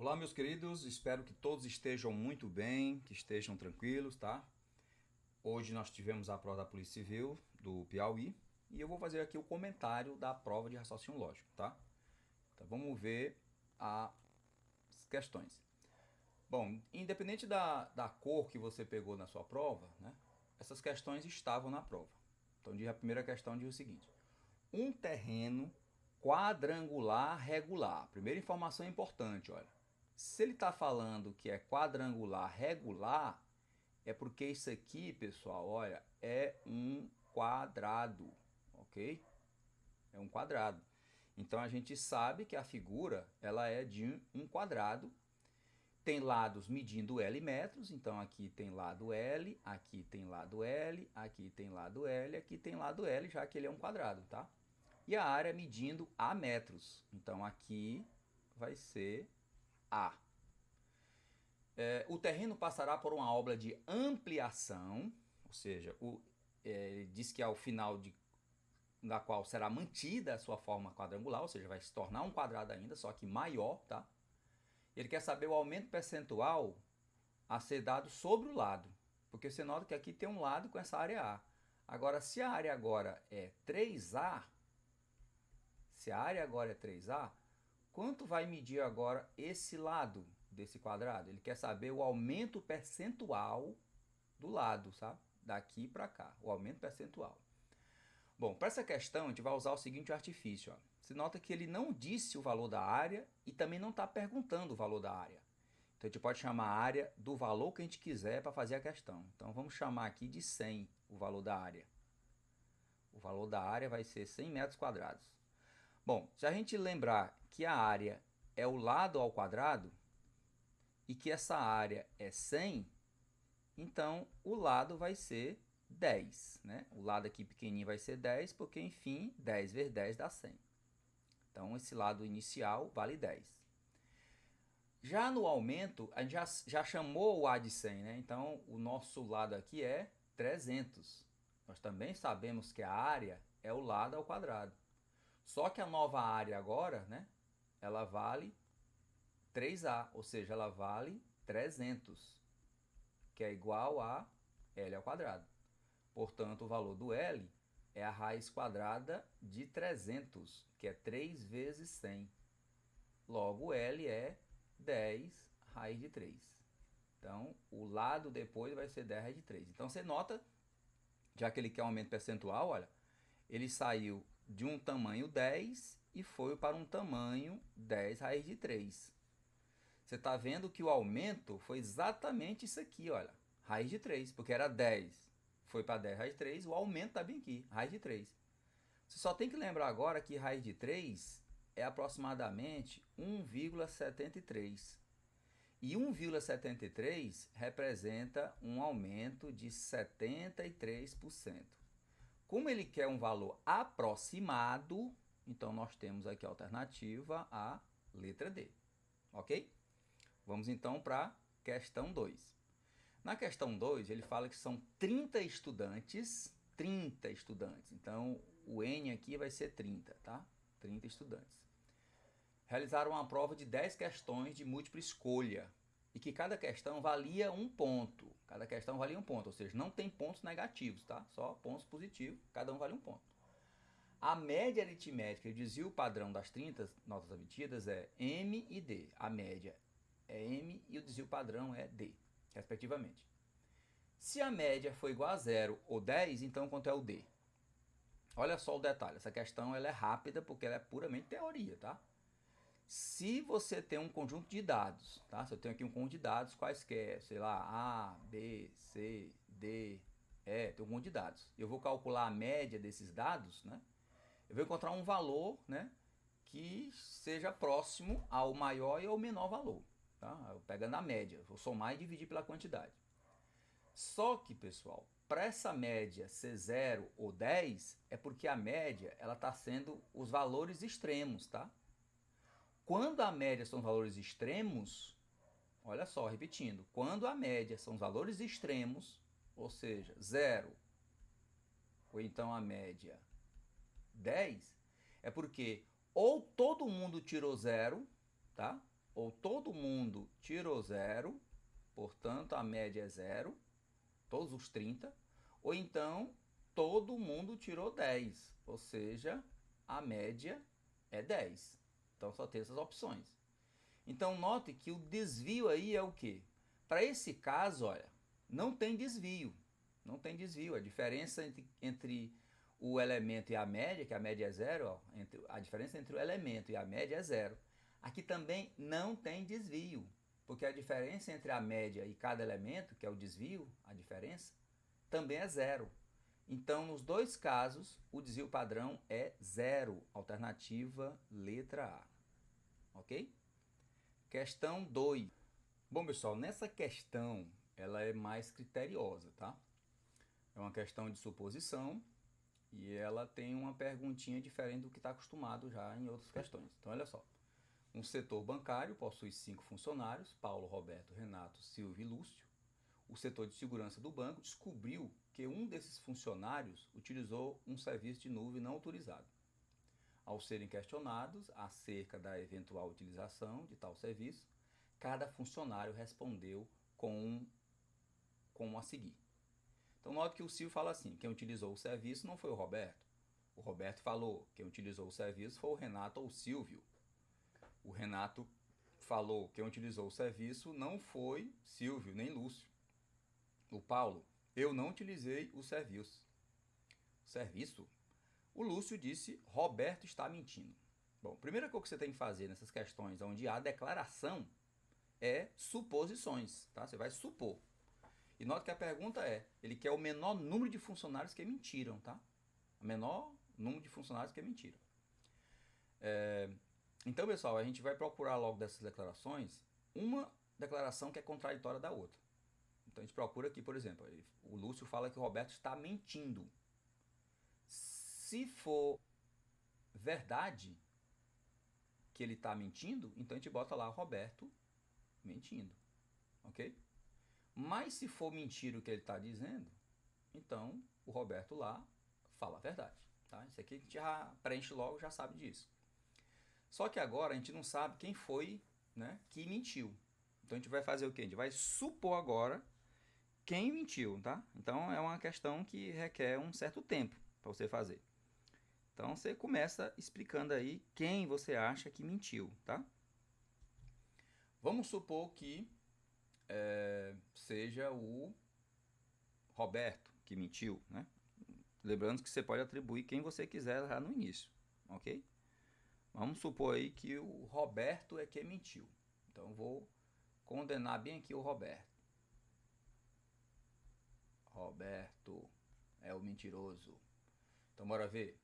Olá, meus queridos, espero que todos estejam muito bem, que estejam tranquilos, tá? Hoje nós tivemos a prova da Polícia Civil do Piauí e eu vou fazer aqui o comentário da prova de raciocínio lógico, tá? Então vamos ver as questões. Bom, independente da cor que você pegou na sua prova, né? Essas questões estavam na prova. Então a primeira questão diz o seguinte: um terreno quadrangular regular. Primeira informação importante, olha. Se ele está falando que é quadrangular regular, é porque isso aqui, pessoal, olha, é um quadrado, ok? É um quadrado. Então a gente sabe que a figura ela é de um quadrado. Tem lados medindo L metros, então aqui tem lado L, aqui tem lado L, aqui tem lado L, aqui tem lado L, já que ele é um quadrado, tá? E a área medindo A metros, então aqui vai ser A. O terreno passará por uma obra de ampliação, ou seja, ele diz que ao final da qual será mantida a sua forma quadrangular, ou seja, vai se tornar um quadrado ainda, só que maior, tá? Ele quer saber o aumento percentual a ser dado sobre o lado, porque você nota que aqui tem um lado com essa área A. Agora, se a área agora é 3A, quanto vai medir agora esse lado desse quadrado? Ele quer saber o aumento percentual do lado, sabe? Daqui para cá, o aumento percentual. Bom, para essa questão a gente vai usar o seguinte artifício. Ó. Você nota que ele não disse o valor da área e também não está perguntando o valor da área. Então a gente pode chamar a área do valor que a gente quiser para fazer a questão. Então vamos chamar aqui de 100 o valor da área. O valor da área vai ser 100 metros quadrados. Bom, se a gente lembrar que a área é o lado ao quadrado e que essa área é 100, então o lado vai ser 10. Né? O lado aqui pequenininho vai ser 10, porque, enfim, 10 vezes 10 dá 100. Então, esse lado inicial vale 10. Já no aumento, a gente já chamou o A de 100, né? Então, o nosso lado aqui é 300. Nós também sabemos que a área é o lado ao quadrado. Só que a nova área agora, né? Ela vale 3A, ou seja, ela vale 300, que é igual a L ao quadrado. Portanto, o valor do L é a raiz quadrada de 300, que é 3 vezes 100. Logo, L é 10 raiz de 3. Então, o lado depois vai ser 10 raiz de 3. Então, você nota, já que ele quer um aumento percentual, olha, ele saiu de um tamanho 10 e foi para um tamanho 10 raiz de 3. Você está vendo que o aumento foi exatamente isso aqui, olha, raiz de 3, porque era 10, foi para 10 raiz de 3, o aumento está bem aqui, raiz de 3. Você só tem que lembrar agora que raiz de 3 é aproximadamente 1,73. E 1,73 representa um aumento de 73%. Como ele quer um valor aproximado, então nós temos aqui a alternativa a letra D. Ok? Vamos então para a questão 2. Na questão 2, ele fala que são 30 estudantes. 30 estudantes. Então, o N aqui vai ser 30, tá? 30 estudantes. Realizaram uma prova de 10 questões de múltipla escolha e que cada questão valia um ponto. Cada questão valia um ponto, ou seja, não tem pontos negativos, tá? Só pontos positivos, cada um vale um ponto. A média aritmética e o desvio padrão das 30 notas obtidas é M e D. A média é M e o desvio padrão é D, respectivamente. Se a média for igual a 0 ou 10, então quanto é o D? Olha só o detalhe, essa questão ela é rápida porque ela é puramente teoria, tá? Se você tem um conjunto de dados, tá? Se eu tenho aqui um conjunto de dados quaisquer, sei lá, A, B, C, D, E, tem um conjunto de dados. Eu vou calcular a média desses dados, né? Eu vou encontrar um valor, né, que seja próximo ao maior e ao menor valor, tá? Eu pego a média, vou somar e dividir pela quantidade. Só que, pessoal, para essa média ser 0 ou 10, é porque a média ela está sendo os valores extremos, tá? Quando a média são valores extremos, olha só, repetindo, quando a média são os valores extremos, ou seja, 0 ou então a média 10, é porque ou todo mundo tirou 0, tá? ou todo mundo tirou 0, portanto a média é 0, todos os 30, ou então todo mundo tirou 10, ou seja, a média é 10. Então só tem essas opções. Então note que o desvio aí é o quê? Para esse caso, olha, não tem desvio. Não tem desvio. A diferença entre o elemento e a média, que a média é 0, ó, a diferença entre o elemento e a média é 0. Aqui também não tem desvio, porque a diferença entre a média e cada elemento, que é o desvio, a diferença, também é 0. Então, nos dois casos, o desvio padrão é 0, alternativa letra A. Ok? Questão 2. Bom, pessoal, nessa questão, ela é mais criteriosa, tá? É uma questão de suposição e ela tem uma perguntinha diferente do que está acostumado já em outras questões. Então, olha só. Um setor bancário possui 5 funcionários, Paulo, Roberto, Renato, Silvio e Lúcio. O setor de segurança do banco descobriu que um desses funcionários utilizou um serviço de nuvem não autorizado. Ao serem questionados acerca da eventual utilização de tal serviço, cada funcionário respondeu com a seguir. Então, note que o Silvio fala assim, quem utilizou o serviço não foi o Roberto. O Roberto falou, quem utilizou o serviço foi o Renato ou o Silvio. O Renato falou, quem utilizou o serviço não foi Silvio nem Lúcio. O Paulo, eu não utilizei o serviço. Serviço? O Lúcio disse, Roberto está mentindo. Bom, a primeira coisa que você tem que fazer nessas questões onde há declaração é suposições, tá? Você vai supor. E nota que a pergunta é, ele quer o menor número de funcionários que mentiram, tá? O menor número de funcionários que mentiram. Então, pessoal, a gente vai procurar logo dessas declarações uma declaração que é contraditória da outra. Então, a gente procura aqui, por exemplo, o Lúcio fala que o Roberto está mentindo. Se for verdade que ele está mentindo, então a gente bota lá Roberto mentindo, ok? Mas se for mentira o que ele está dizendo, então o Roberto lá fala a verdade, tá? Isso aqui a gente já preenche logo, já sabe disso. Só que agora a gente não sabe quem foi, né, que mentiu. Então a gente vai fazer o quê? A gente vai supor agora quem mentiu, tá? Então é uma questão que requer um certo tempo para você fazer. Então você começa explicando aí quem você acha que mentiu, tá? Vamos supor que seja o Roberto que mentiu, né? Lembrando que você pode atribuir quem você quiser lá no início, ok? Vamos supor aí que o Roberto é quem mentiu. Então vou condenar bem aqui o Roberto. Roberto é o mentiroso. Então bora ver.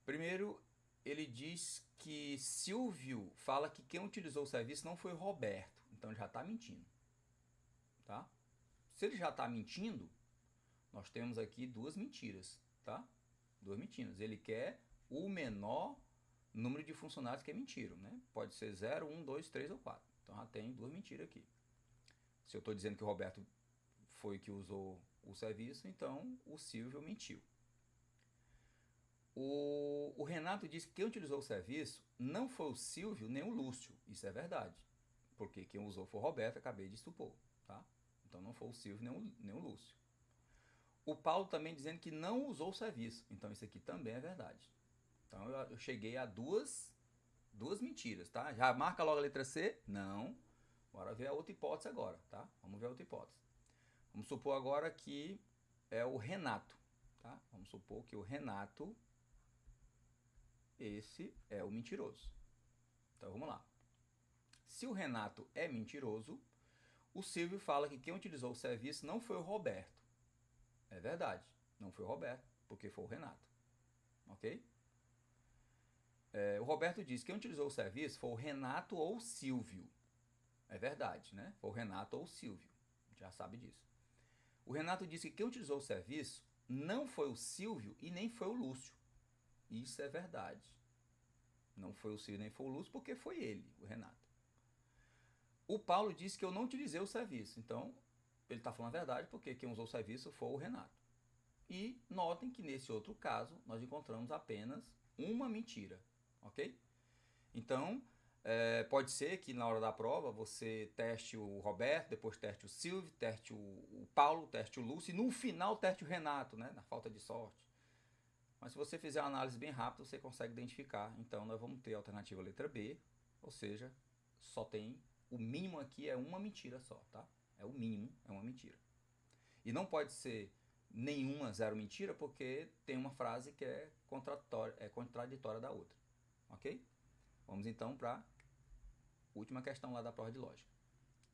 Primeiro, ele diz que Silvio fala que quem utilizou o serviço não foi Roberto. Então ele já está mentindo. Tá? Se ele já está mentindo, nós temos aqui duas mentiras. Tá? Duas mentiras. Ele quer o menor número de funcionários que mentiram. Né? Pode ser 0, 1, 2, 3 ou 4. Então já tem duas mentiras aqui. Se eu estou dizendo que o Roberto foi que usou o serviço, então o Silvio mentiu. O Renato disse que quem utilizou o serviço não foi o Silvio nem o Lúcio. Isso é verdade. Porque quem usou foi o Roberto, acabei de supor. Tá? Então não foi o Silvio nem o Lúcio. O Paulo também dizendo que não usou o serviço. Então isso aqui também é verdade. Então eu cheguei a duas mentiras. Tá? Já marca logo a letra C? Não. Bora ver a outra hipótese agora. Tá? Vamos ver a outra hipótese. Vamos supor agora que é o Renato. Tá? Vamos supor que o Renato, esse é o mentiroso. Então vamos lá. Se o Renato é mentiroso, o Silvio fala que quem utilizou o serviço não foi o Roberto. É verdade, não foi o Roberto, porque foi o Renato. Ok? O Roberto diz que quem utilizou o serviço foi o Renato ou o Silvio. É verdade, né? Foi o Renato ou o Silvio. Já sabe disso. O Renato disse que quem utilizou o serviço não foi o Silvio e nem foi o Lúcio. Isso é verdade. Não foi o Silvio nem foi o Lúcio porque foi ele, o Renato. O Paulo disse que eu não utilizei o serviço. Então, ele está falando a verdade porque quem usou o serviço foi o Renato. E notem que nesse outro caso, nós encontramos apenas uma mentira. Ok? Então, Pode ser que na hora da prova você teste o Roberto, depois teste o Silvio, teste o Paulo, teste o Lúcio e no final teste o Renato, né? Na falta de sorte. Mas se você fizer uma análise bem rápida, você consegue identificar. Então nós vamos ter a alternativa letra B, ou seja, só tem o mínimo aqui é uma mentira só, tá? É o mínimo, é uma mentira. E não pode ser nenhuma zero mentira, porque tem uma frase que é contraditória da outra. Ok? Vamos então para a última questão lá da prova de lógica.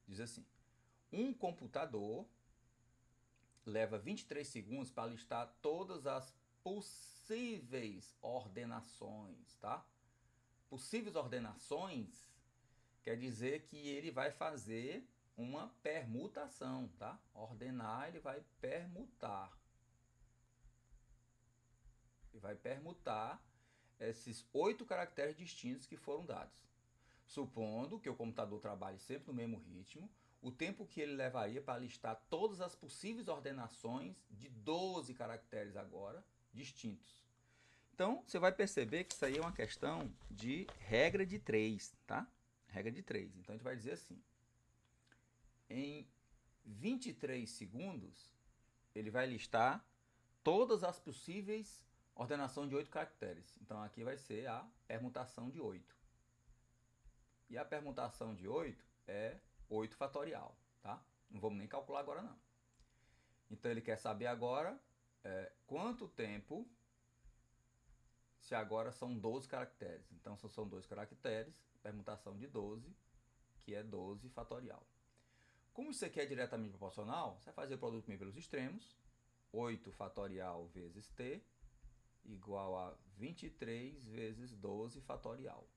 Diz assim: um computador leva 23 segundos para listar todas as possíveis ordenações, tá? Possíveis ordenações quer dizer que ele vai fazer uma permutação, tá? Ordenar, ele vai permutar. Ele vai permutar esses 8 caracteres distintos que foram dados. Supondo que o computador trabalhe sempre no mesmo ritmo, o tempo que ele levaria para listar todas as possíveis ordenações de 12 caracteres agora distintos. Então, você vai perceber que isso aí é uma questão de regra de 3, tá? Regra de 3. Então, a gente vai dizer assim: em 23 segundos, ele vai listar todas as possíveis ordenações de 8 caracteres. Então, aqui vai ser a permutação de 8. E a permutação de 8 é 8 fatorial, tá? Não vamos nem calcular agora, não. Então, ele quer saber agora quanto tempo, se agora são 12 caracteres. Então, se são 12 caracteres, permutação de 12, que é 12 fatorial. Como isso aqui é diretamente proporcional, você vai fazer o produto meio pelos extremos. 8 fatorial vezes t igual a 23 vezes 12 fatorial.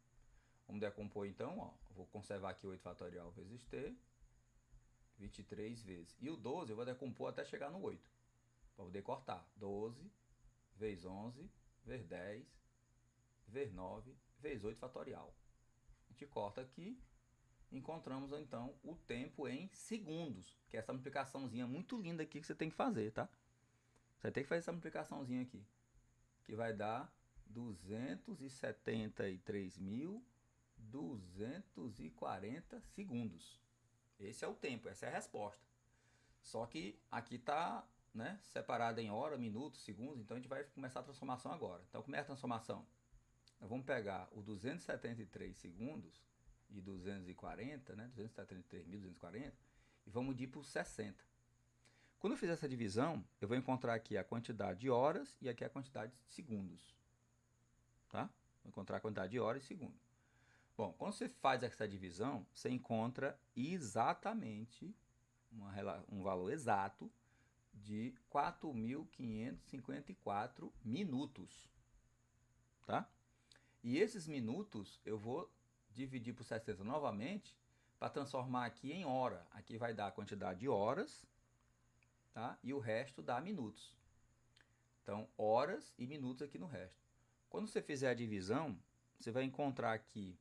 Vamos decompor então, ó. Vou conservar aqui 8 fatorial vezes t, 23 vezes. E o 12 eu vou decompor até chegar no 8, para poder cortar. 12 vezes 11 vezes 10 vezes 9 vezes 8 fatorial. A gente corta aqui, encontramos então o tempo em segundos, que é essa multiplicaçãozinha muito linda aqui que você tem que fazer, tá? Você tem que fazer essa multiplicaçãozinha aqui, que vai dar 273.240 segundos. Esse é o tempo, essa é a resposta. Só que aqui está, né, separado em hora, minutos, segundos, então a gente vai começar a transformação agora. Então, como é a transformação? Nós vamos pegar o 273 segundos e 240, né, 273.240, e vamos dividir por 60. Quando eu fizer essa divisão, eu vou encontrar aqui a quantidade de horas e aqui a quantidade de segundos. Tá? Vou encontrar a quantidade de horas e segundos. Bom, quando você faz essa divisão, você encontra exatamente um valor exato de 4.554 minutos. Tá? E esses minutos eu vou dividir por 60 novamente para transformar aqui em hora. Aqui vai dar a quantidade de horas, tá? E o resto dá minutos. Então, horas e minutos aqui no resto. Quando você fizer a divisão, você vai encontrar aqui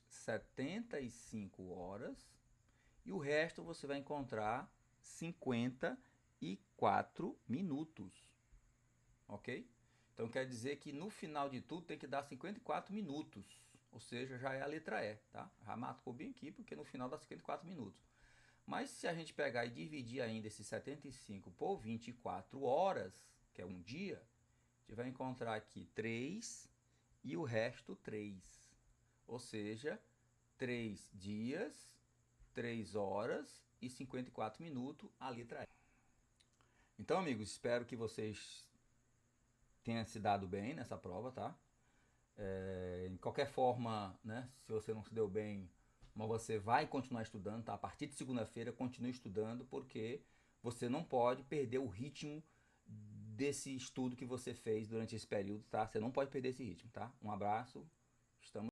75 horas e o resto você vai encontrar 54 minutos. Ok? Então quer dizer que no final de tudo tem que dar 54 minutos. Ou seja, já é a letra E, tá? Já marcou bem aqui porque no final dá 54 minutos. Mas se a gente pegar e dividir ainda esses 75 por 24 horas, que é um dia, a gente vai encontrar aqui 3 e o resto 3. Ou seja, 3 dias, 3 horas e 54 minutos, a letra E. Então, amigos, espero que vocês tenham se dado bem nessa prova, tá? De qualquer forma, né, se você não se deu bem, mas você vai continuar estudando, tá? A partir de segunda-feira, continue estudando, porque você não pode perder o ritmo desse estudo que você fez durante esse período, tá? Você não pode perder esse ritmo, tá? Um abraço, estamos